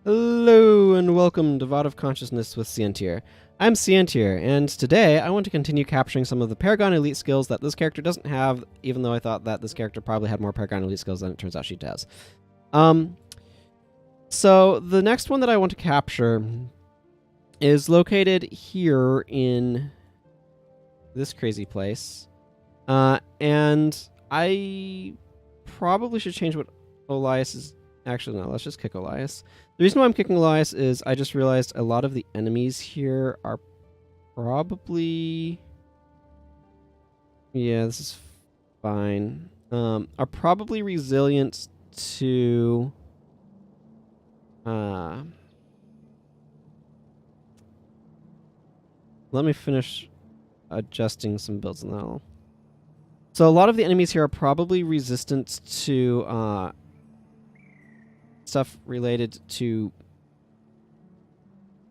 Hello and welcome to VOD of Consciousness with Sientir. I'm Sientir, and today I want to continue capturing some of the Paragon Elite skills that this character doesn't have, even though I thought that this character probably had more Paragon Elite skills than it turns out she does. So the next one that I want to capture is located here in this crazy place. And I probably should change what Elias is... Actually, no, let's just kick Elias. The reason why I'm kicking Elias is I just realized a lot of the enemies here are probably... Yeah, this is fine. Are probably resilient to... Let me finish adjusting some builds and that'll... So a lot of the enemies here are probably resistant to... stuff related to...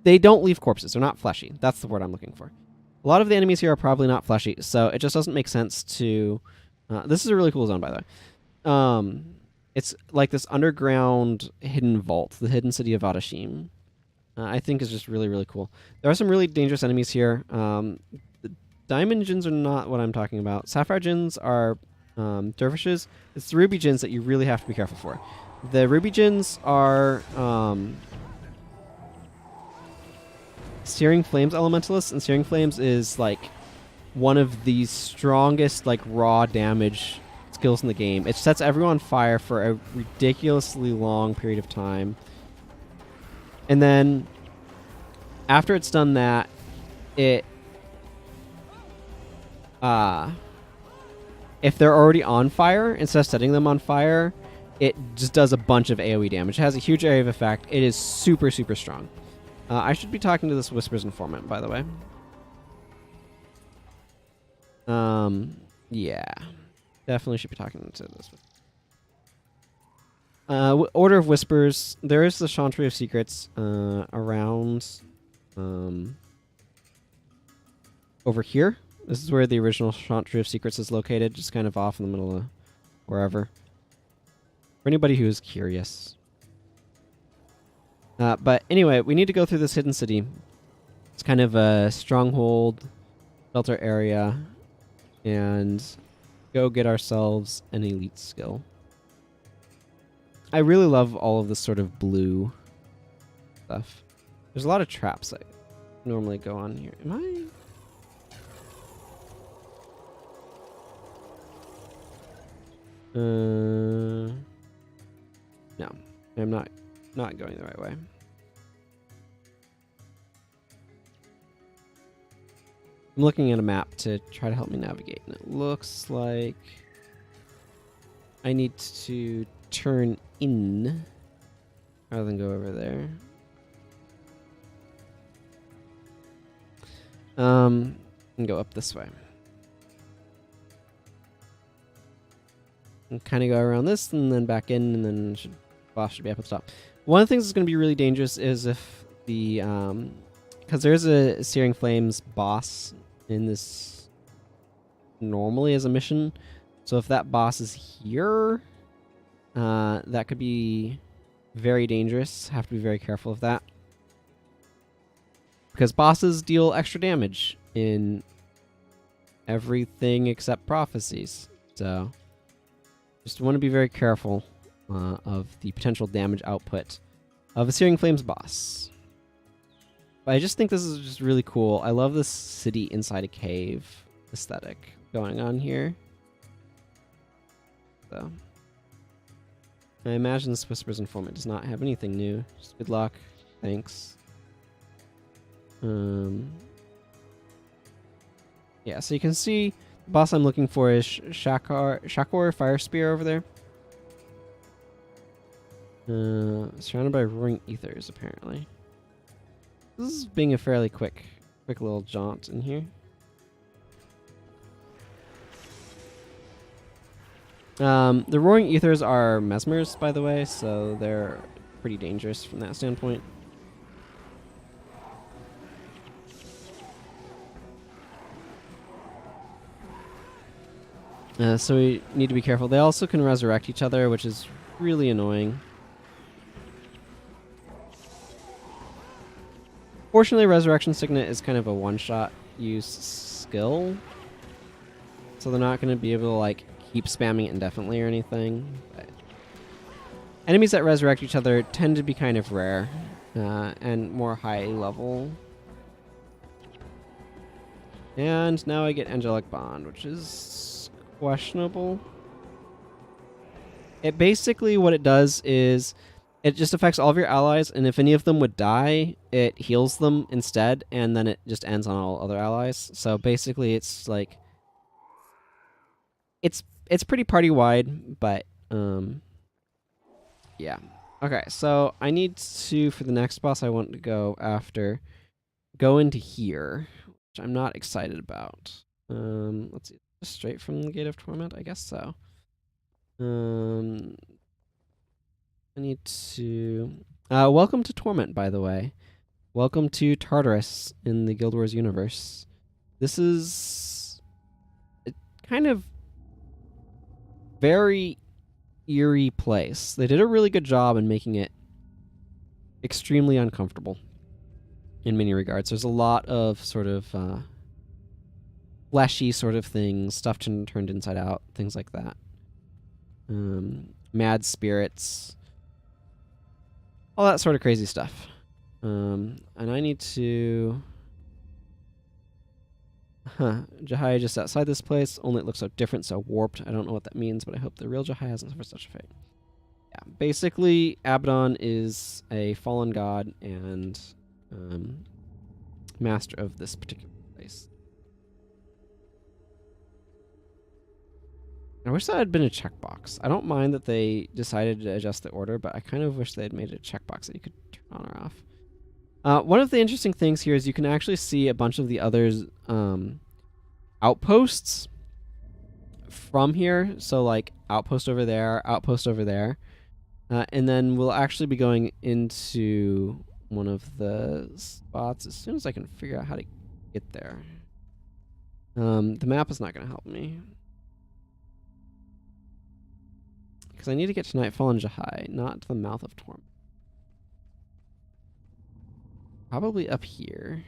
They don't leave corpses. They're not fleshy. That's the word I'm looking for. A lot of the enemies here are probably not fleshy, so it just doesn't make sense to... this is a really cool zone, by the way. It's like this underground hidden vault, the hidden city of Adashim. I think is just really, really cool. There are some really dangerous enemies here. The diamond djinns are not what I'm talking about. Sapphire djinns are dervishes. It's the ruby djinns that you really have to be careful for. The ruby djinns are Searing Flames elementalists, and Searing Flames is like one of the strongest like raw damage skills in the game. It sets everyone on fire for a ridiculously long period of time. And then after it's done that, it if they're already on fire, instead of setting them on fire, it just does a bunch of AoE damage. It has a huge area of effect. It is super, super strong. I should be talking to this Whispers informant, by the way. Yeah. Definitely should be talking to this. Order of Whispers. There is the Chantry of Secrets around over here. This is where the original Chantry of Secrets is located, just kind of off in the middle of wherever. For anybody who is curious. But anyway, we need to go through this hidden city. It's kind of a stronghold, shelter area, and go get ourselves an elite skill. I really love all of this sort of blue stuff. There's a lot of traps that normally go on here. Am I... No, I'm not going the right way. I'm looking at a map to try to help me navigate, and it looks like I need to turn in rather than go over there. And go up this way. And kind of go around this and then back in, and then boss should be up at the top. One of the things that's going to be really dangerous is if the because there's a Searing Flames boss in this normally as a mission. So if that boss is here, that could be very dangerous. Have to be very careful of that. Because bosses deal extra damage in everything except prophecies. So just want to be very careful of the potential damage output of a Searing Flames boss. But I just think this is just really cool. I love this city inside a cave aesthetic going on here. So I imagine this Whispers informant does not have anything new. Just good luck. Thanks. Yeah, so you can see the boss I'm looking for is Shakor Fire Spear over there. Surrounded by roaring ethers, apparently. This is being a fairly quick little jaunt in here. The roaring ethers are mesmers, by the way, so they're pretty dangerous from that standpoint. So we need to be careful. They also can resurrect each other, which is really annoying. Fortunately, Resurrection Signet is kind of a one-shot use skill, so they're not going to be able to like keep spamming it indefinitely or anything. But enemies that resurrect each other tend to be kind of rare and more high level. And now I get Angelic Bond, which is questionable. It basically, what it does is it just affects all of your allies, and if any of them would die, it heals them instead, and then it just ends on all other allies. So basically, it's like it's pretty party wide, but yeah. Okay, so I need to, for the next boss I want to go after, go into here, which I'm not excited about. Let's see, just straight from the Gate of Torment, I guess so. I need to... welcome to Torment, by the way. Welcome to Tartarus in the Guild Wars universe. This is a kind of very eerie place. They did a really good job in making it extremely uncomfortable in many regards. There's a lot of sort of fleshy sort of things, stuff turned inside out, things like that. Mad spirits, all that sort of crazy stuff. And I need to... Jahai just outside this place, only it looks so different, so warped. I don't know what that means, but I hope the real Jahai hasn't suffered such a fate. Yeah, basically, Abaddon is a fallen god and master of this particular place. I wish that had been a checkbox. I don't mind that they decided to adjust the order, but I kind of wish they had made it a checkbox that you could turn on or off. One of the interesting things here is you can actually see a bunch of the others outposts from here. So like outpost over there, and then we'll actually be going into one of the spots as soon as I can figure out how to get there. The map is not going to help me. Because I need to get to Nightfall and Jahai, not to the Mouth of Torment. Probably up here.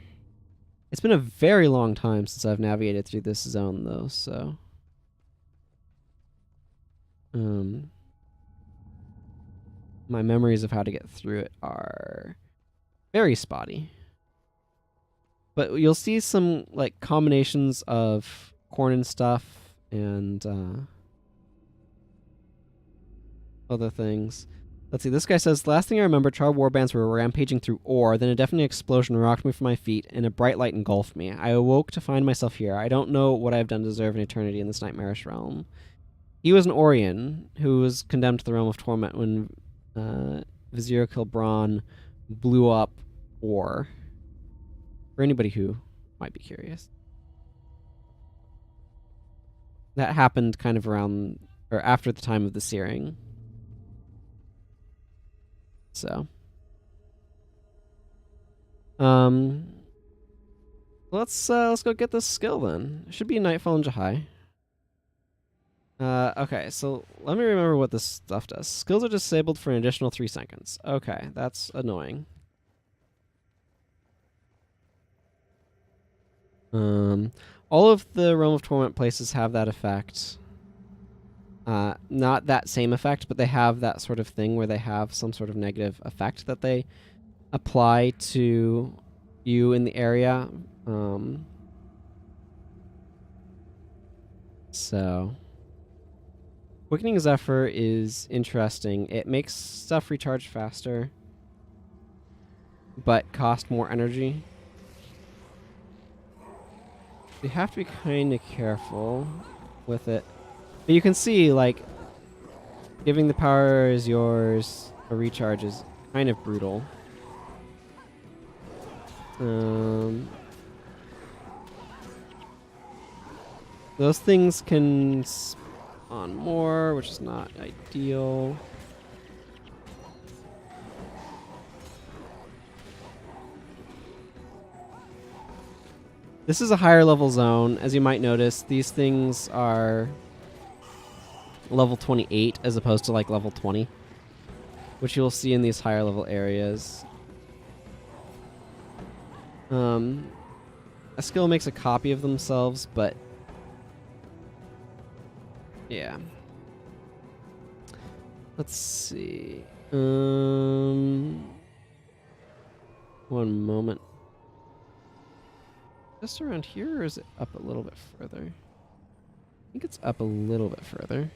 It's been a very long time since I've navigated through this zone, though, so... my memories of how to get through it are very spotty. But you'll see some, like, combinations of corn and stuff and, other things. Let's see, this guy says, last thing I remember, charred warbands were rampaging through ore, then a deafening explosion rocked me from my feet, and a bright light engulfed me. I awoke to find myself here. I don't know what I have done to deserve an eternity in this nightmarish realm. He was an Orion, who was condemned to the realm of torment when Vizier Kilbron blew up ore. For anybody who might be curious. That happened kind of around, or after the time of the searing. So, let's go get this skill then. It should be Nightfall and Jahai. Okay, so let me remember what this stuff does. Skills are disabled for an additional 3 seconds. Okay, that's annoying. All of the Realm of Torment places have that effect. Not that same effect, but they have that sort of thing where they have some sort of negative effect that they apply to you in the area. So, Quickening Zephyr is interesting. It makes stuff recharge faster, but cost more energy. You have to be kind of careful with it. But you can see, like, giving the power is yours a recharge is kind of brutal. Those things can spawn more, which is not ideal. This is a higher level zone. As you might notice, these things are level 28 as opposed to like level 20, which you'll see in these higher level areas. A skill makes a copy of themselves, but yeah. Let's see. One moment. Just around here, or is it up a little bit further? I think it's up a little bit further.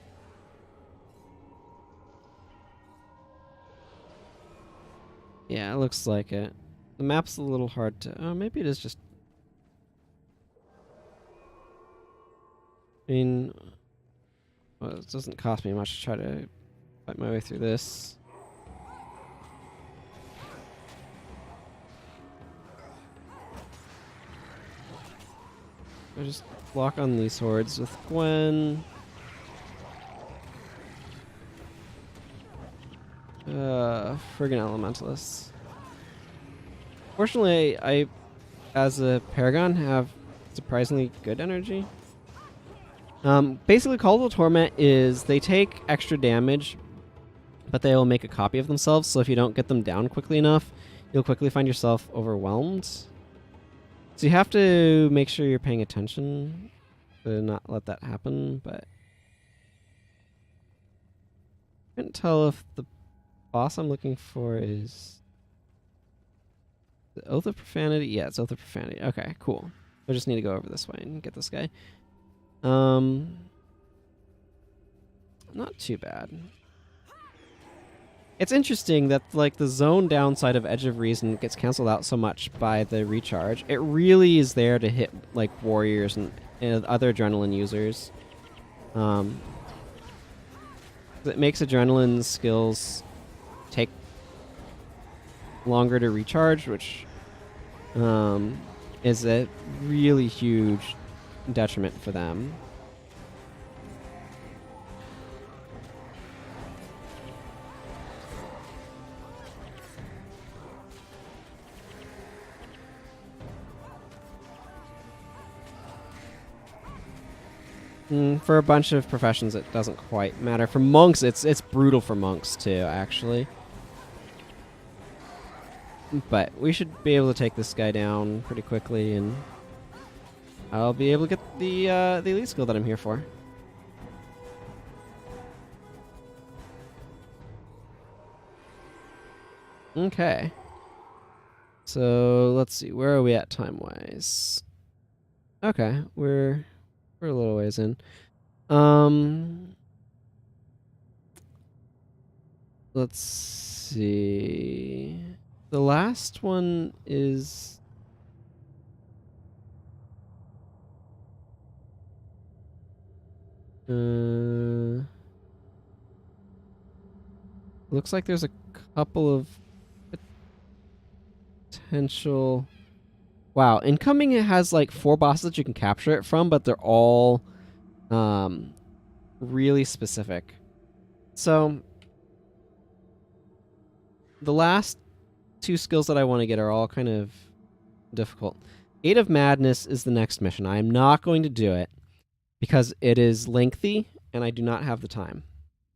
Yeah, it looks like it. The map's a little hard to... Oh, maybe it is just... I mean... Well, it doesn't cost me much to try to fight my way through this. I just lock on these hordes with Gwen. Friggin' elementalists. Fortunately, I, as a Paragon, have surprisingly good energy. Basically, Call to Torment is they take extra damage, but they will make a copy of themselves, so if you don't get them down quickly enough, you'll quickly find yourself overwhelmed. So you have to make sure you're paying attention to not let that happen, but... I couldn't tell if the boss I'm looking for is... The Oath of Profanity? Yeah, it's Oath of Profanity. Okay, cool. I just need to go over this way and get this guy. Not too bad. It's interesting that like the zone downside of Edge of Reason gets canceled out so much by the recharge. It really is there to hit like warriors and other adrenaline users. It makes adrenaline skills take longer to recharge, which is a really huge detriment for them. For a bunch of professions, it doesn't quite matter. For monks, it's brutal for monks too, actually. But we should be able to take this guy down pretty quickly, and I'll be able to get the elite skill that I'm here for. Okay. So let's see, where are we at time-wise? Okay, we're a little ways in. Let's see. The last one is... looks like there's a couple of potential... Wow, incoming it has like 4 bosses that you can capture it from, but they're all really specific. So the last 2 skills that I want to get are all kind of difficult. Gate of Madness is the next mission. I am not going to do it because it is lengthy and I do not have the time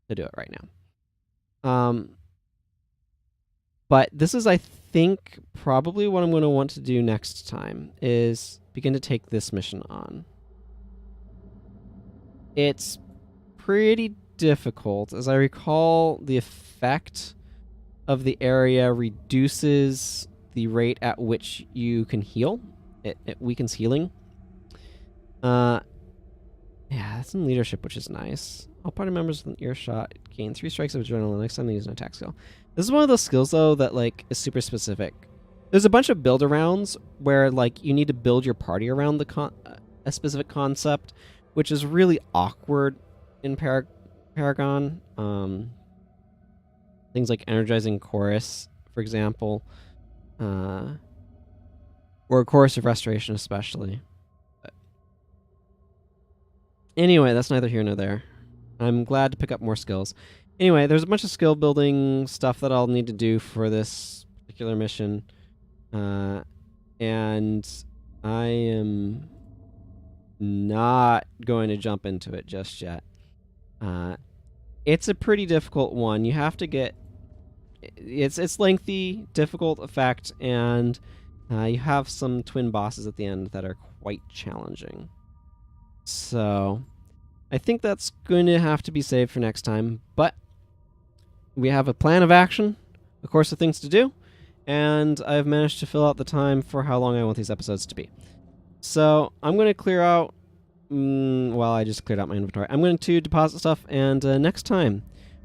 to do it right now. But this is, I think, probably what I'm going to want to do next time, is begin to take this mission on. It's pretty difficult. As I recall, the effect of the area reduces the rate at which you can heal. It weakens healing. Yeah, that's in leadership, which is nice. All party members with an earshot gain 3 strikes of adrenaline next time they use an attack skill. This is one of those skills, though, that like is super specific. There's a bunch of build-arounds where like you need to build your party around the a specific concept, which is really awkward in Paragon. Things like energizing chorus, for example, or chorus of restoration, especially. But anyway, that's neither here nor there. I'm glad to pick up more skills. Anyway, there's a bunch of skill building stuff that I'll need to do for this particular mission. And I am not going to jump into it just yet. It's a pretty difficult one. You have to get... It's lengthy, difficult effect, and You have some twin bosses at the end that are quite challenging. So I think that's going to have to be saved for next time, but we have a plan of action, a course of things to do, and I've managed to fill out the time for how long I want these episodes to be. So I'm going to clear out, well, I just cleared out my inventory. I'm going to deposit stuff, and next time,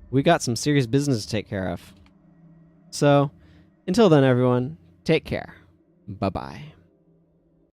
we got some serious business to take care of. So until then, everyone, take care. Bye-bye.